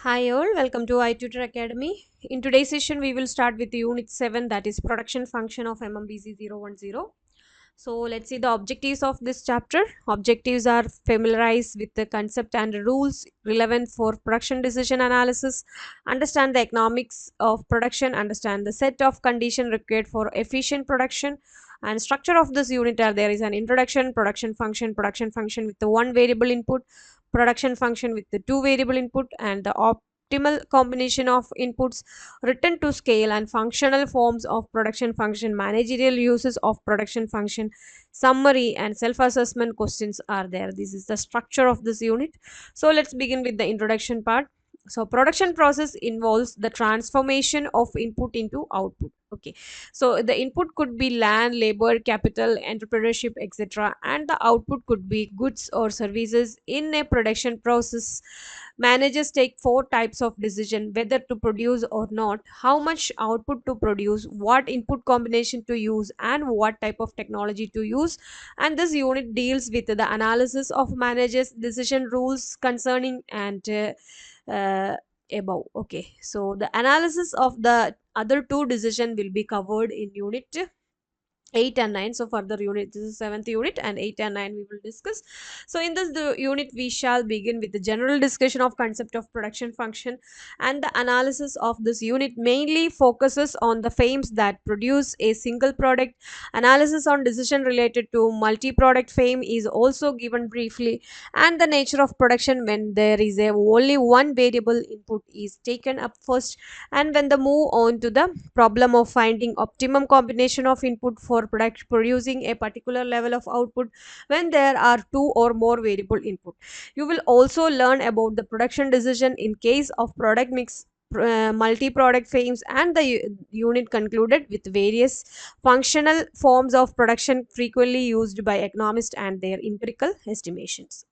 Hi all, welcome to i-tutor Academy. In today's session, we will start with Unit 7, that is Production Function of MMPC 010. So let's see the objectives of this chapter. Objectives are familiarize with the concept and rules relevant for production decision analysis, understand the economics of production, understand the set of conditions required for efficient production, and structure of this unit are there is an introduction, production function with the one variable input, production function with the two variable input, and the optimal combination of inputs, written to scale and functional forms of production function, managerial uses of production function, summary and self-assessment questions are there. This is the structure of this unit. So let's begin with the introduction part. So production process involves the transformation of input into output. Okay, so the input could be land, labor, capital, entrepreneurship, etc., and the output could be goods or services. In a production process, managers take four types of decision: whether to produce or not, how much output to produce, what input combination to use, and what type of technology to use. And this unit deals with the analysis of managers decision rules concerning and uh, above. Okay, so the analysis of the other two decision will be covered in unit 8 and 9. So further unit, this is 7th unit, and 8 and 9 we will discuss. So in this unit we shall begin with the general discussion of concept of production function, and the analysis of this unit mainly focuses on the firms that produce a single product. Analysis on decision related to multi-product firm is also given briefly, and the nature of production when there is a only one variable input is taken up first, and when the move on to the problem of finding optimum combination of input for producing a particular level of output when there are two or more variable input. You will also learn about the production decision in case of product mix, multi-product frames, and the unit concluded with various functional forms of production frequently used by economists and their empirical estimations.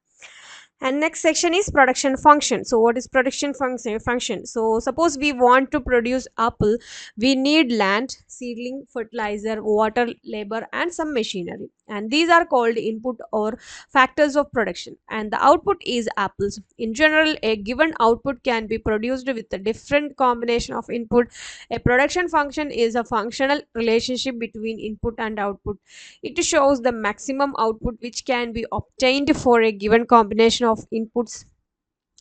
And next section is production function. So what is function? So suppose we want to produce apple, we need land, seedling, fertilizer, water, labor, and some machinery, and these are called input or factors of production, and the output is apples. In general, a given output can be produced with a different combination of input. A production function is a functional relationship between input and output. It shows the maximum output which can be obtained for a given combination of inputs.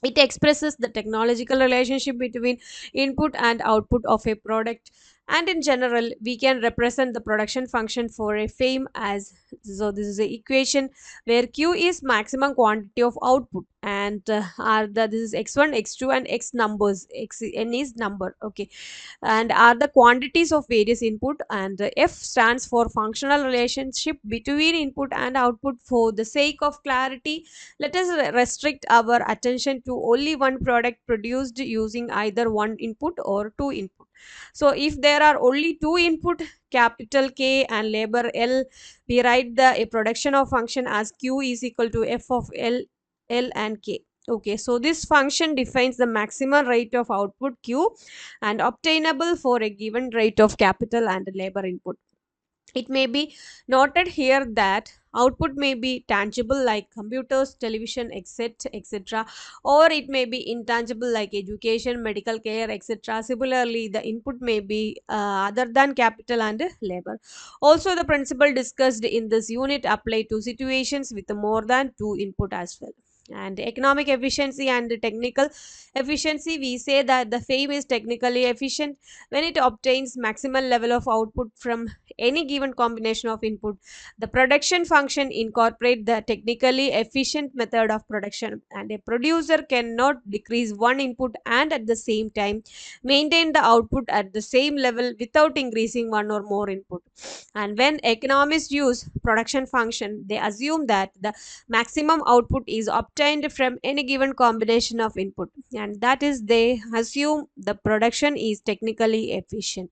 It expresses the technological relationship between input and output of a product. And in general, we can represent the production function for a frame as, so this is the equation where q is maximum quantity of output, and are the this is x1, x2, and x numbers, n is number. Okay, and are the quantities of various input, and f stands for functional relationship between input and output. For the sake of clarity, let us restrict our attention to only one product produced using either one input or two input. So if there are only two input, capital K and labor L, we write the a production of function as q is equal to f of L and K. Okay, so this function defines the maximum rate of output q and obtainable for a given rate of capital and labor input. It may be noted here that output may be tangible like computers, television, etc., or it may be intangible like education, medical care, etc. Similarly, the input may be other than capital and labor. Also, the principle discussed in this unit apply to situations with more than two input as well. And economic efficiency and technical efficiency, we say that the firm is technically efficient when it obtains maximal level of output from any given combination of input. The production function incorporate the technically efficient method of production, and a producer cannot decrease one input and at the same time maintain the output at the same level without increasing one or more input. And when economists use production function, they assume that the maximum output is obtained from any given combination of input, and that is they assume the production is technically efficient.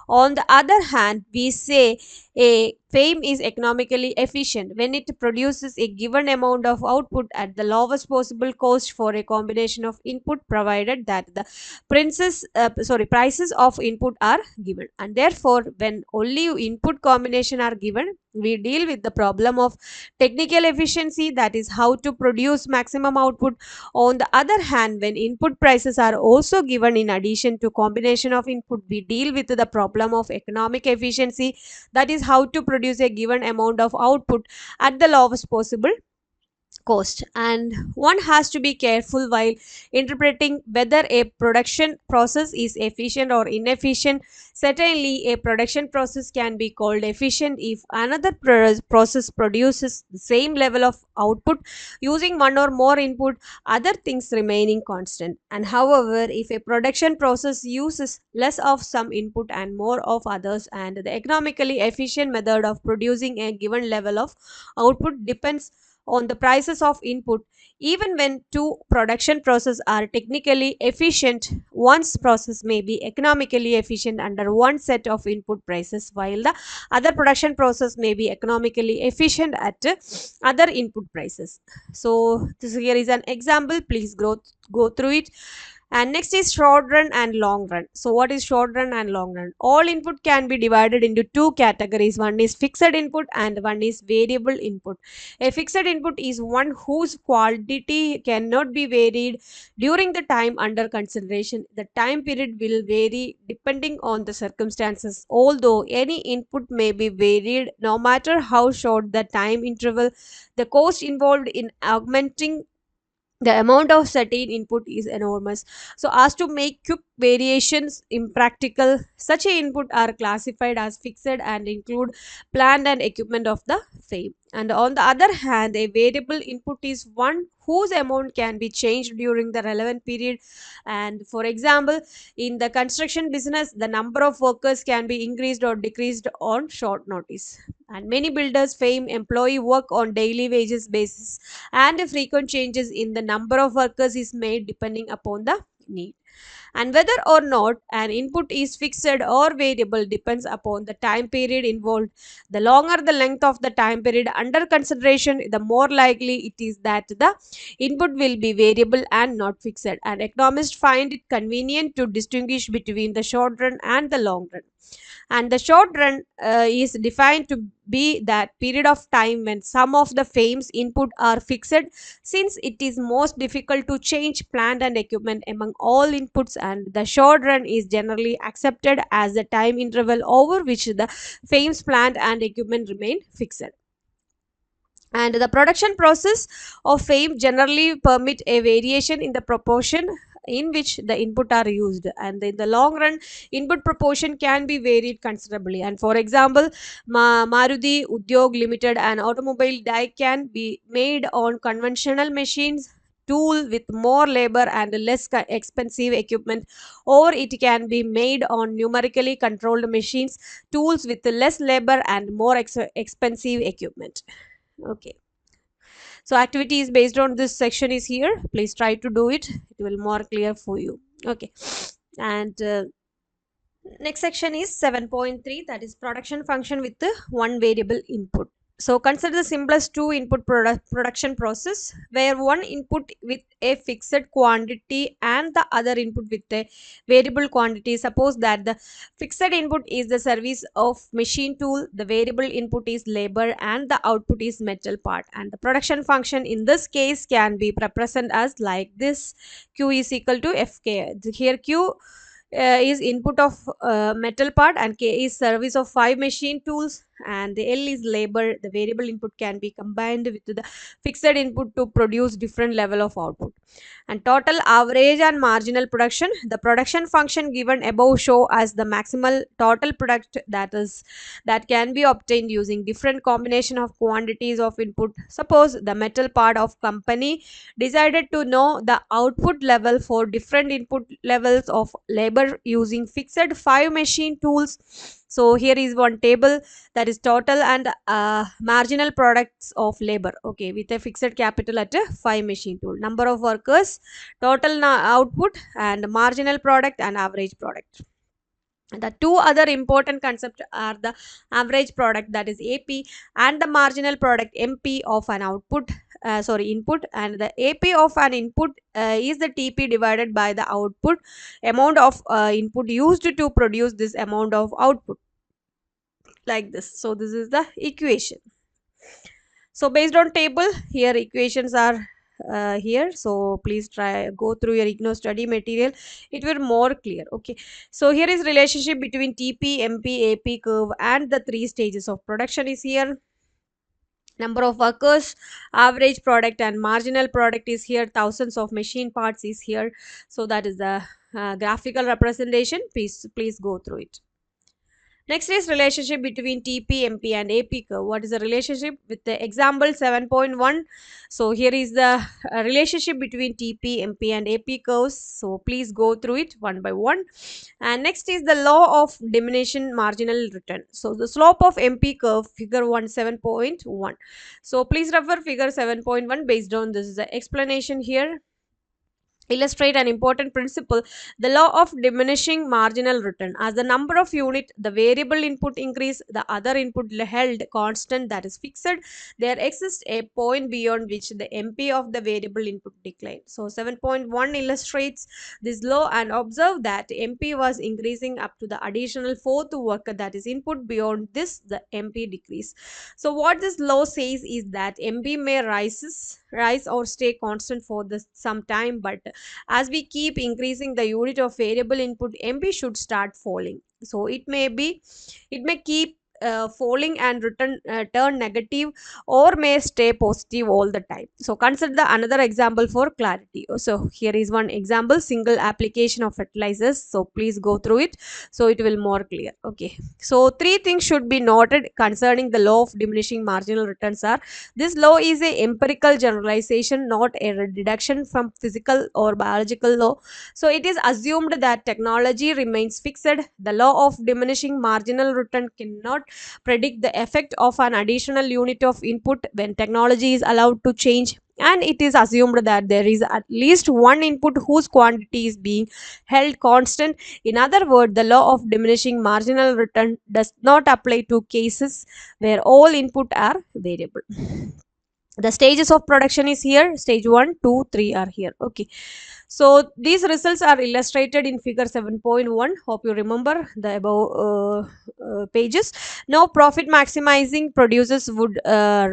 On the other hand, we say a frame is economically efficient when it produces a given amount of output at the lowest possible cost for a combination of input, provided that the prices of input are given. And therefore, when only input combination are given, we deal with the problem of technical efficiency, that is how to produce maximum output. On the other hand, when input prices are also given in addition to combination of input, we deal with the problem of economic efficiency, that is how to produce a given amount of output at the lowest possible cost. And one has to be careful while interpreting whether a production process is efficient or inefficient. Certainly a production process can be called efficient if another process produces the same level of output using one or more input, other things remaining constant. And however, if a production process uses less of some input and more of others, and the economically efficient method of producing a given level of output depends on the prices of input. Even when two production processes are technically efficient, one's process may be economically efficient under one set of input prices, while the other production process may be economically efficient at other input prices. So this here is an example, please go through it. And next is short run and long run. So what is short run and long run? All input can be divided into two categories. One is fixed input and one is variable input. A fixed input is one whose quantity cannot be varied during the time under consideration. The time period will vary depending on the circumstances. Although any input may be varied no matter how short the time interval, the cost involved in augmenting the amount of certain input is enormous. So as to make quick variations impractical, such a input are classified as fixed and include plant and equipment of the same. And on the other hand, a variable input is one whose amount can be changed during the relevant period. And for example, in the construction business, the number of workers can be increased or decreased on short notice. And many builders fame employee work on daily wages basis, and frequent changes in the number of workers is made depending upon the need. And whether or not an input is fixed or variable depends upon the time period involved. The longer the length of the time period under consideration, the more likely it is that the input will be variable and not fixed. And economists find it convenient to distinguish between the short run and the long run. And the short run is defined to be that period of time when some of the firm's input are fixed, since it is most difficult to change plant and equipment among all inputs. And the short run is generally accepted as the time interval over which the firm's plant and equipment remain fixed. And the production process of fame generally permit a variation in the proportion in which the input are used, and in the long run input proportion can be varied considerably. And for example, Maruti Udyog Limited, an automobile die, can be made on conventional machines tool with more labor and less expensive equipment, or it can be made on numerically controlled machines tools with less labor and more expensive equipment. Okay, so activities based on this section is here, please try to do it, it will more clear for you. Okay, and next section is 7.3, that is production function with the one variable input. So consider the simplest two input production process, where one input with a fixed quantity and the other input with a variable quantity. Suppose that the fixed input is the service of machine tool, the variable input is labor, and the output is metal part. And the production function in this case can be represented as like this: Q is equal to Fk. Here Q is input of metal part, and K is service of 5 machine tools, and the L is labor. The variable input can be combined with the fixed input to produce different level of output. And total, average, and marginal production. The production function given above show as the maximal total product that can be obtained using different combination of quantities of input. Suppose the metal part of company decided to know the output level for different input levels of labor using fixed 5 machine tools. So here is one table, that is total and marginal products of labor, okay, with a fixed capital at a 5 machine tool, number of workers, total output, and marginal product and average product. The two other important concepts are the average product, that is AP, and the marginal product, MP, of an input, and the AP of an input is the TP divided by the output amount of input used to produce this amount of output, like this. So this is the equation. So based on table, here equations are here, so please try go through your IGNOU study material, it will more clear. Okay, so here is relationship between TP, MP, AP curve and the three stages of production is here. Number of workers, average product and marginal product is here, thousands of machine parts is here. So that is the graphical representation. Please go through it. Next is relationship between TP, MP and AP curve. What is the relationship with the example 7.1? So here is the relationship between TP, MP and AP curves. So please go through it one by one. And next is the law of diminishing marginal return. So the slope of MP curve, figure 7.1. So please refer figure 7.1 based on this is the explanation here. Illustrate an important principle, the law of diminishing marginal return. As the number of unit, the variable input increase, the other input held constant, that is fixed, there exists a point beyond which the MP of the variable input decline. So 7.1 illustrates this law and observe that MP was increasing up to the additional fourth worker, that is input. Beyond this, the MP decrease. So what this law says is that MP may rise or stay constant for some time, but as we keep increasing the unit of variable input, MP should start falling. So it may keep falling and turn negative, or may stay positive all the time. So consider another example for clarity. So here is one example, single application of fertilizers. So please go through it, so it will more clear. Okay, so three things should be noted concerning the law of diminishing marginal returns are: this law is a empirical generalization, not a deduction from physical or biological law. So it is assumed that technology remains fixed. The law of diminishing marginal return cannot predict the effect of an additional unit of input when technology is allowed to change. And it is assumed that there is at least one input whose quantity is being held constant. In other words, the law of diminishing marginal return does not apply to cases where all input are variable. The stages of production is here, stage 1, 2, 3 are here. Okay, so these results are illustrated in figure 7.1. Hope you remember the above pages. Now profit maximizing producers would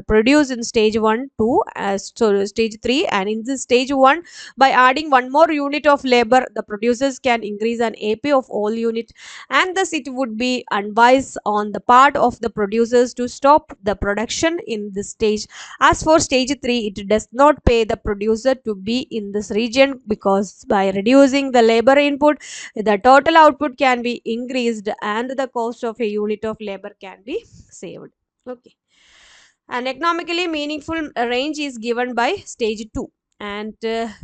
produce in stage 1, 2, so stage 3, and in this stage 1, by adding one more unit of labor, the producers can increase an AP of all unit, and thus it would be unwise on the part of the producers to stop the production in this stage. As for stage 3, it does not pay the producer to be in this region, because by reducing the labor input, the total output can be increased and the cost of a unit of labor can be saved. Okay. An economically meaningful range is given by stage 2, and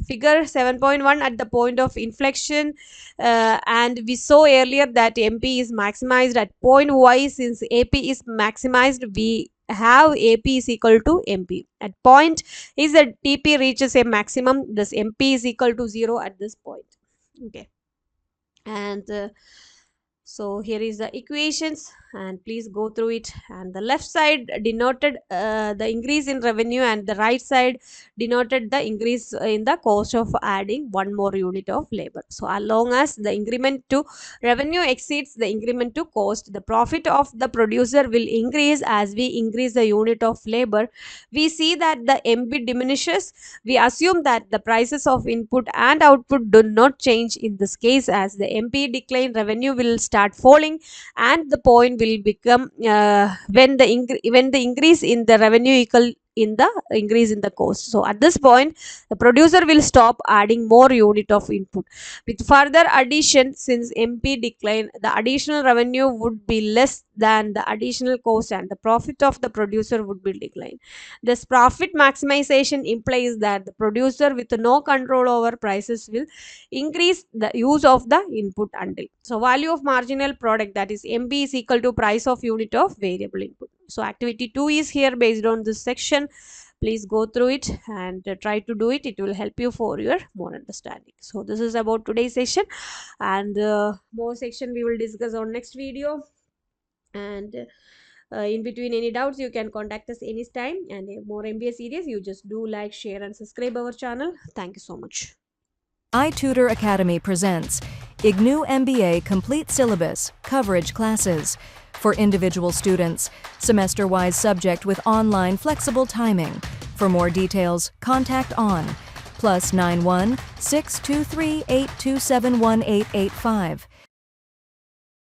figure 7.1 at the point of inflection, and we saw earlier that MP is maximized at point Y. Since AP is maximized, we have AP is equal to MP. At point is that TP reaches a maximum, thus MP is equal to 0 at this point. Okay, and so here is the equations, and please go through it. And the left side denoted the increase in revenue, and the right side denoted the increase in the cost of adding one more unit of labor. So as long as the increment to revenue exceeds the increment to cost, the profit of the producer will increase as we increase the unit of labor. We see that the MP diminishes. We assume that the prices of input and output do not change in this case. As the MP decline, revenue will start falling, and the point will become when the increase in the revenue equal in the increase in the cost. So at this point, the producer will stop adding more unit of input. With further addition, since MP decline, the additional revenue would be less than the additional cost, and the profit of the producer would be decline. This profit maximization implies that the producer with no control over prices will increase the use of the input until. So value of marginal product, that is MP, is equal to price of unit of variable input. So activity 2 is here based on this section. please go through it and try to do it. It will help you for your more understanding. So this is about today's session, and more section we will discuss on next video. And in between any doubts, you can contact us anytime. And more MBA series, you just do like, share and subscribe our channel. Thank you so much. i-tutor Academy presents IGNOU MBA Complete Syllabus Coverage Classes for individual students, semester-wise subject with online flexible timing. For more details, contact on +91 623 827 1885.